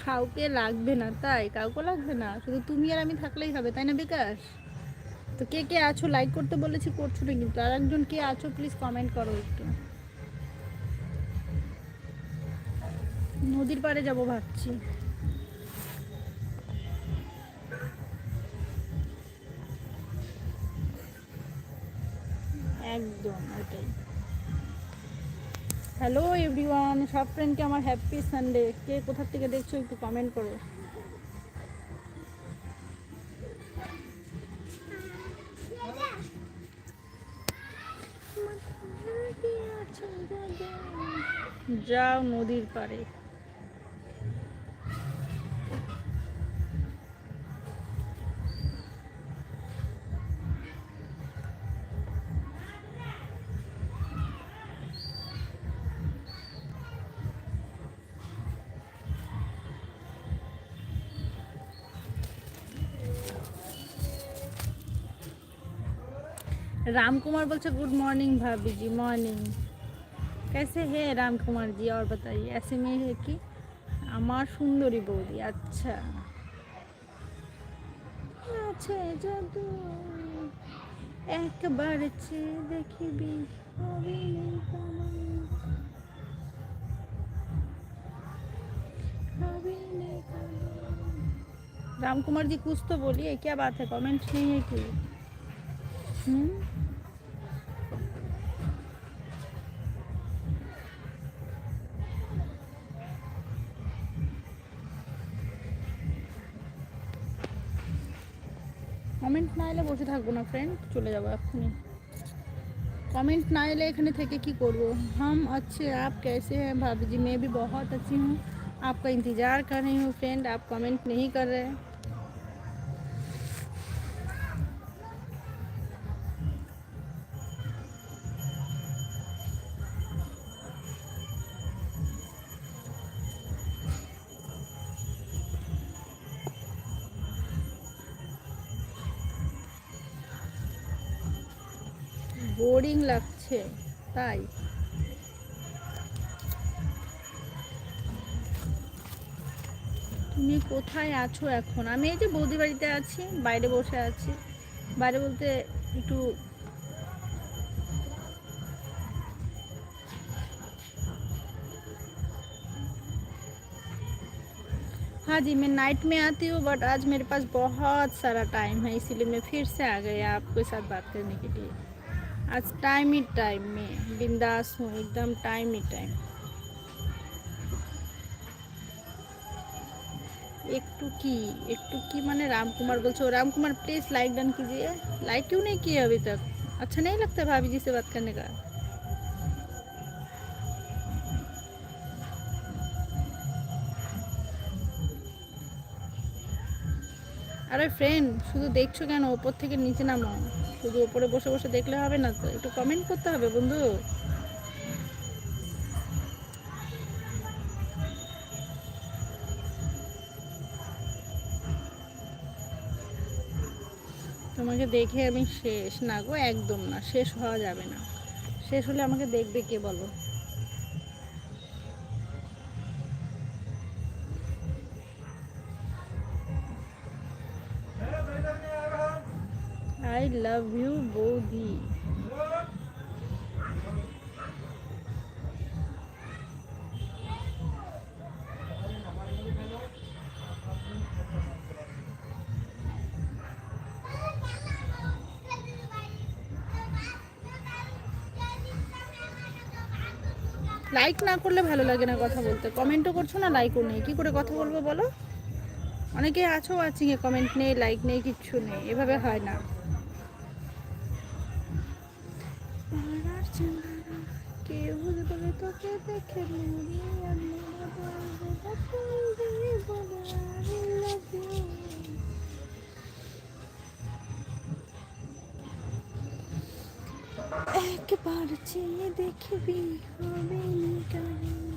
কাউকে লাগবে না, তাই কাউকে লাগবে না, শুধু তুমি আর আমি থাকলেই হবে, তাই না বিকাশ? তো কে কে আছো, লাইক করতে বলেছি করছো না কিন্তু, আর একজন কে আছো প্লিজ কমেন্ট করো একটু। নদীর পাড়ে যাব ভাবছি। একদম ওটাই। হ্যালো এভরিওয়ান, সব ফ্রেন্ডকে আমার হ্যাপি সানডে। কে কোথা থেকে দেখছো একটু কমেন্ট করো। যাও নদীর পাড়ে। राम कुमार बोलছে गुड मॉर्निंग भाभी जी, मॉर्निंग। कैसे है राम कुमार जी, और बताइए। ऐसे में है कि আমার সুন্দরী বৌদি, আচ্ছা আছে জাদু একবার চেয়ে দেখিবি হবে নেই কামান, হবে নেই কামান। राम कुमार जी कुछ तो बोलिए, क्या बात है, कमेंट नहीं है कि? কমেন্ট না এলে বসে থাকবো না ফ্রেন্ড, চলে যাবো এক্ষুনি। कमेंट ना एले एखाने थेके की करबो। हम अच्छे, आप कैसे हैं भाभी जी? मैं भी बहुत अच्छी हूँ, आपका इंतज़ार कर रही हूँ फ्रेंड, आप कमेंट नहीं कर रहे। বোরিং লাগছে তাই? তুমি কোথায় আছো এখন? আমি এই যে বৌদি বাড়িতে আছি, বাইরে বসে আছি। বাইরে বলতে একটু हाँ जी, मैं नाइट में आती हूँ, बट आज मेरे पास बहुत सारा टाइम है, इसीलिए मैं फिर से आ गई आपके साथ बात करने के लिए। आज टाइम ही टाइम में बिंदास हूँ, एकदम टाइम ही टाइम। एक टू की माने राम कुमार बोलते हो? Ram Kumar please like done कीजिए। लाइक क्यों नहीं किए अभी तक? अच्छा नहीं लगता भाभी जी से बात करने का? আরে ফ্রেন্ড, শুধু দেখছো কেন? ওপর থেকে নিচে নামো। শুধু ওপরে বসে বসে দেখলে হবে না তো, একটু কমেন্ট করতে হবে বন্ধু। তোমাকে দেখে আমি শেষ না গো, একদম না, শেষ হওয়া যাবে না। শেষ হলে আমাকে দেখবে কে বলো? আই লাভ ইউ বৌদি। লাইক না করলে ভালো লাগে না কথা বলতে, কমেন্টও করছো না, লাইকও নেই, কি করে কথা বলবো বলো? অনেকে আছো ওয়াচিংয়ে, কমেন্ট নেই, লাইক নেই, কিচ্ছু নেই, এভাবে হয় না। কেউ বলে তোকে দেখে মরি আমি, একবার চেয়ে দেখবি হবে না কারণ।